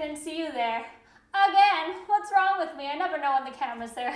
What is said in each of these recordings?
didn't see you there. Again, what's wrong with me? I never know when the camera's there.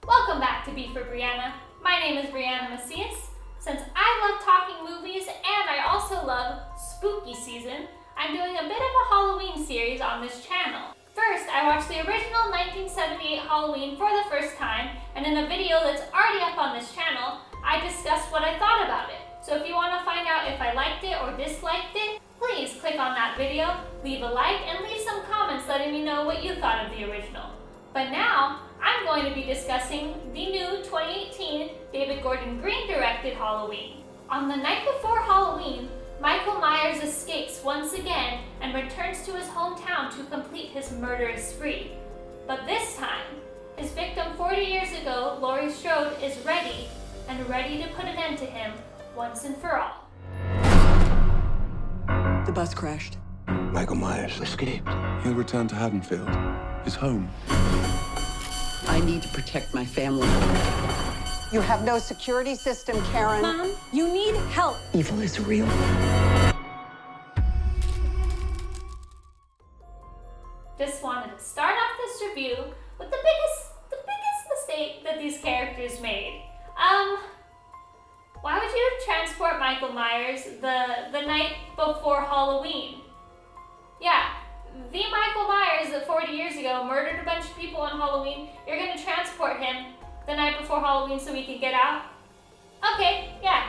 Welcome back to Be for Briana. My name is Briana Macias. Since I love talking movies and I also love spooky season, I'm doing a bit of a Halloween series on this channel. First, I watched the original 1978 Halloween for the first time, and in a video that's already up on this channel, I discussed what I thought about it. So if you want to find out if I liked it or disliked it, please click on that video, leave a like, and leave some comments letting me know what you thought of the original. But now, I'm going to be discussing the new 2018 David Gordon Green directed Halloween. On the night before Halloween, Michael Myers escapes once again and returns to his hometown to complete his murderous spree. But this time, his victim 40 years ago, Laurie Strode, is ready to put an end to him once and for all. The bus crashed. Michael Myers escaped. He'll return to Haddonfield, his home. I need to protect my family. You have no security system, Karen. Mom, you need help. Evil is real. Just wanted to start off this review with the biggest mistake that these characters made. Why would you transport Michael Myers the night before Halloween? Yeah, the Michael Myers that 40 years ago murdered a bunch of people on Halloween, you're gonna transport him the night before Halloween so he can get out? Okay, yeah.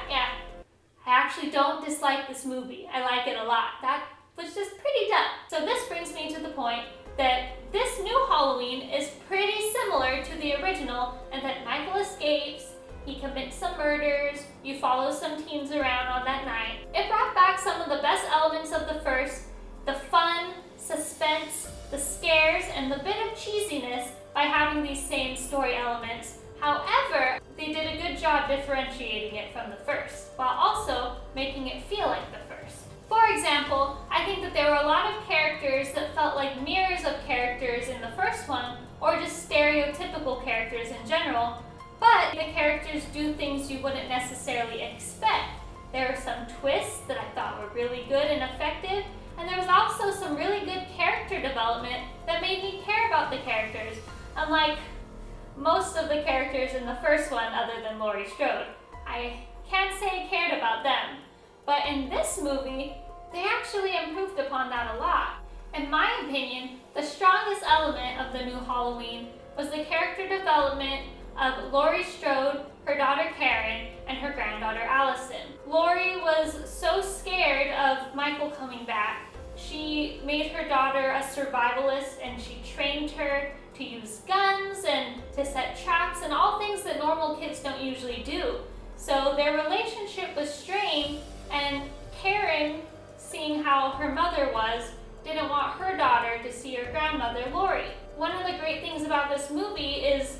I actually don't dislike this movie. I like it a lot. That was just pretty dumb. So this brings me to the point that this new Halloween is pretty similar to the original, and that Michael escapes, he commits some murders, you follow some teens around on that night. It brought back some of the best elements of the first, the fun, suspense, the scares, and the bit of cheesiness by having these same story elements. However, they did a good job differentiating it from the first, while also making it feel like the first. For example, I think that there were a lot of characters that felt like mirrors of characters in the first one, or just stereotypical characters in general, but the characters do things you wouldn't necessarily expect. There were some twists that I thought were really good and effective, and there was also some really good character development that made me care about the characters, unlike most of the characters in the first one other than Laurie Strode. I can't say I cared about them, but in this movie, they actually improved upon that a lot. In my opinion, the strongest element of the new Halloween was the character development of Laurie Strode, her daughter Karen, and her granddaughter Allison. Laurie was so scared of Michael coming back. She made her daughter a survivalist, and she trained her to use guns and to set traps and all things that normal kids don't usually do. So their relationship was strained, and Karen, seeing how her mother was, didn't want her daughter to see her grandmother Laurie. One of the great things about this movie is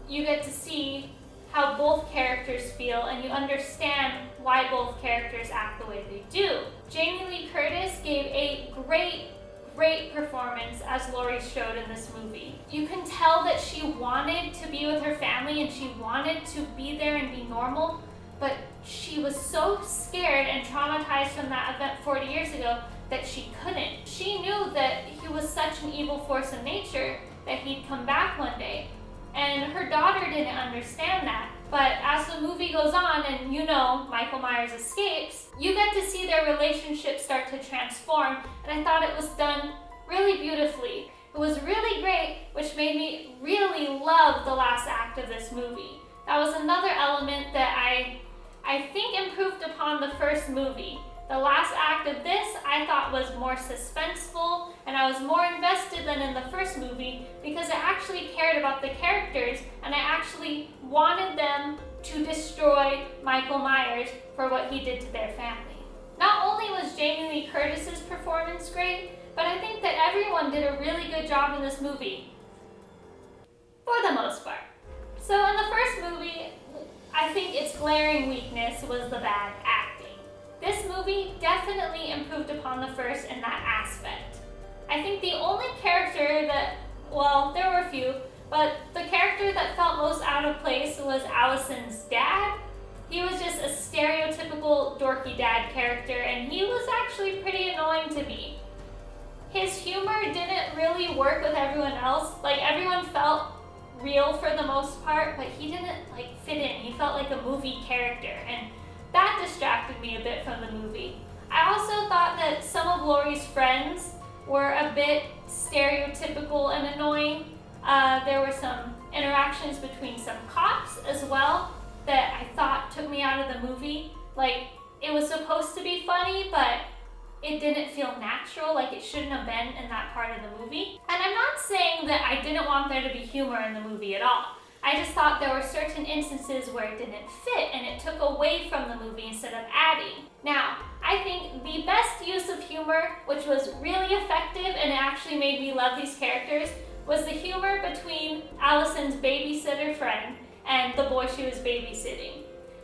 you get to see how both characters feel, and you understand why both characters act the way they do. Jamie Lee Curtis gave a great performance as Laurie Strode in this movie. You can tell that she wanted to be with her family and she wanted to be there and be normal, but she was so scared and traumatized from that event 40 years ago that she couldn't. She knew that he was such an evil force of nature that he'd come back one day. And her daughter didn't understand that. But as the movie goes on and Michael Myers escapes, you get to see their relationship start to transform, and I thought it was done really beautifully. It was really great, which made me really love the last act of this movie. That was another element that I think improved upon the first movie. The last act of this I thought was more suspenseful, and I was more invested than in the first movie because I actually cared about the characters and I actually wanted them to destroy Michael Myers for what he did to their family. Not only was Jamie Lee Curtis's performance great, but I think that everyone did a really good job in this movie. For the most part. So in the first movie, I think its glaring weakness was the bad acting. This movie definitely improved upon the first in that aspect. I think the only character that, well, there were a few, but the character that felt most out of place was Allison's dad. He was just a stereotypical dorky dad character, and he was actually pretty annoying to me. didn't really work with everyone else. Like, everyone felt real for the most part, but he didn't like fit in. He felt like a movie character, and that distracted me a bit from the movie. I also thought that some of Laurie's friends were a bit stereotypical and annoying. There were some interactions between some cops as well that I thought took me out of the movie. Like, it was supposed to be funny, but it didn't feel natural, like it shouldn't have been in that part of the movie. And I'm not saying that I didn't want there to be humor in the movie at all. I just thought there were certain instances where it didn't fit and it took away from the movie instead of adding. Now, I think the best use of humor, which was really effective and it actually made me love these characters, was the humor between Allison's babysitter friend and the boy she was babysitting.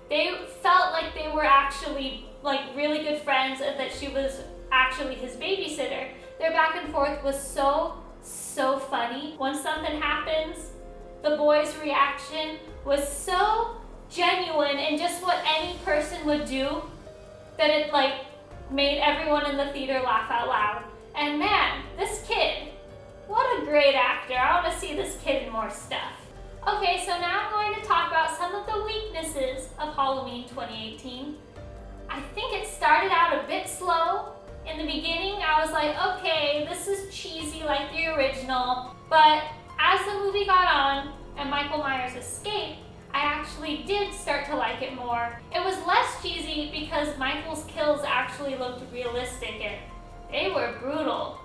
They felt like they were actually like really good friends and that she was actually his babysitter. Their back and forth was so funny. When something happens, the boy's reaction was so genuine and just what any person would do that it like made everyone in the theater laugh out loud. And man, this kid, what a great actor. I want to see this kid in more stuff. Okay, so now I'm going to talk about some of the weaknesses of Halloween 2018. I think it started out a bit slow. In the beginning, I was like, okay, this is cheesy like the original. But as the movie got on and Michael Myers escaped, I actually did start to like it more. It was less cheesy because Michael's kills actually looked realistic and they were brutal.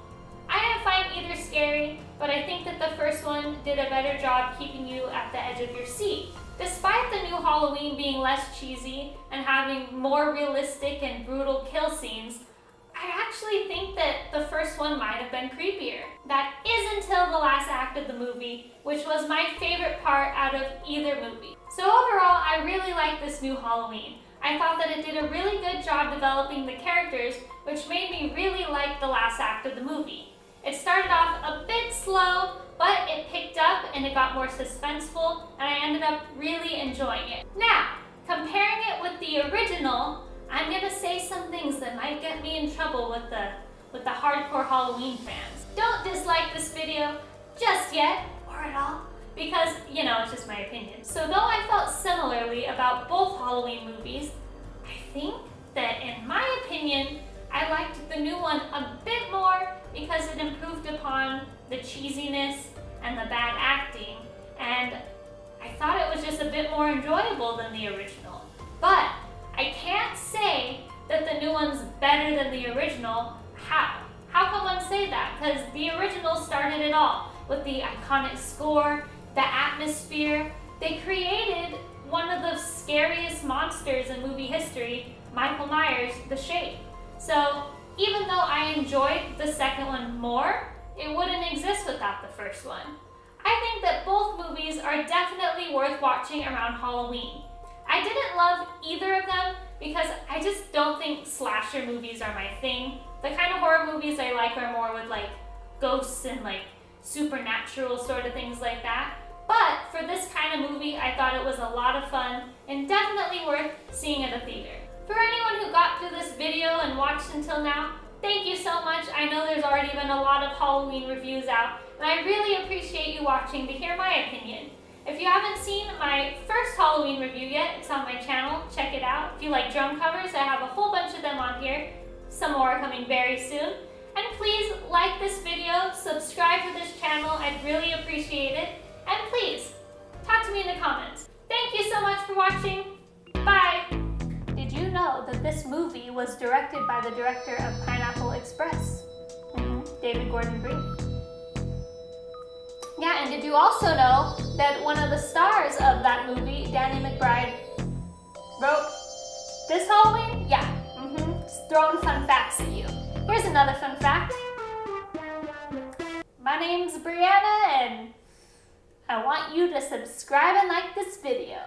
I didn't find either scary, but I think that the first one did a better job keeping you at the edge of your seat. Despite the new Halloween being less cheesy and having more realistic and brutal kill scenes, I actually think that the first one might have been creepier. That is until the last act of the movie, which was my favorite part out of either movie. So overall, I really like this new Halloween. I thought that it did a really good job developing the characters, which made me really like the last act of the movie. It started off a bit slow, but it picked up and it got more suspenseful, and I ended up really enjoying it. Now, comparing it with the original, I'm gonna say some things that might get me in trouble with the hardcore Halloween fans. Don't dislike this video just yet, or at all, because, you know, it's just my opinion. So though I felt similarly about both Halloween movies, I think that in my opinion, I liked the new one a bit more because it improved upon the cheesiness and the bad acting, and I thought it was just a bit more enjoyable than the original. But I can't say that the new one's better than the original. How? How can one say that? Because the original started it all with the iconic score, the atmosphere. They created one of the scariest monsters in movie history, Michael Myers, the Shape. So even though I enjoyed the second one more, it wouldn't exist without the first one. I think that both movies are definitely worth watching around Halloween. I didn't love either of them because I just don't think slasher movies are my thing. The kind of horror movies I like are more with like ghosts and like supernatural sort of things like that. But for this kind of movie, I thought it was a lot of fun and definitely worth seeing at a theater. For anyone who got through this video and watched until now, thank you so much. I know there's already been a lot of Halloween reviews out, and I really appreciate you watching to hear my opinion. If you haven't seen my first Halloween review yet, it's on my channel. Check it out. If you like drum covers, I have a whole bunch of them on here. Some more are coming very soon. And please like this video, subscribe to this channel. I'd really appreciate it. And please, talk to me in the comments. Thank you so much for watching. Bye! Did you know that this movie was directed by the director of Pineapple Express? David Gordon Green. Yeah, and did you also know that one of the stars of that movie, Danny McBride, wrote this Halloween? Yeah, Just throwing fun facts at you. Here's another fun fact. My name's Briana, and I want you to subscribe and like this video.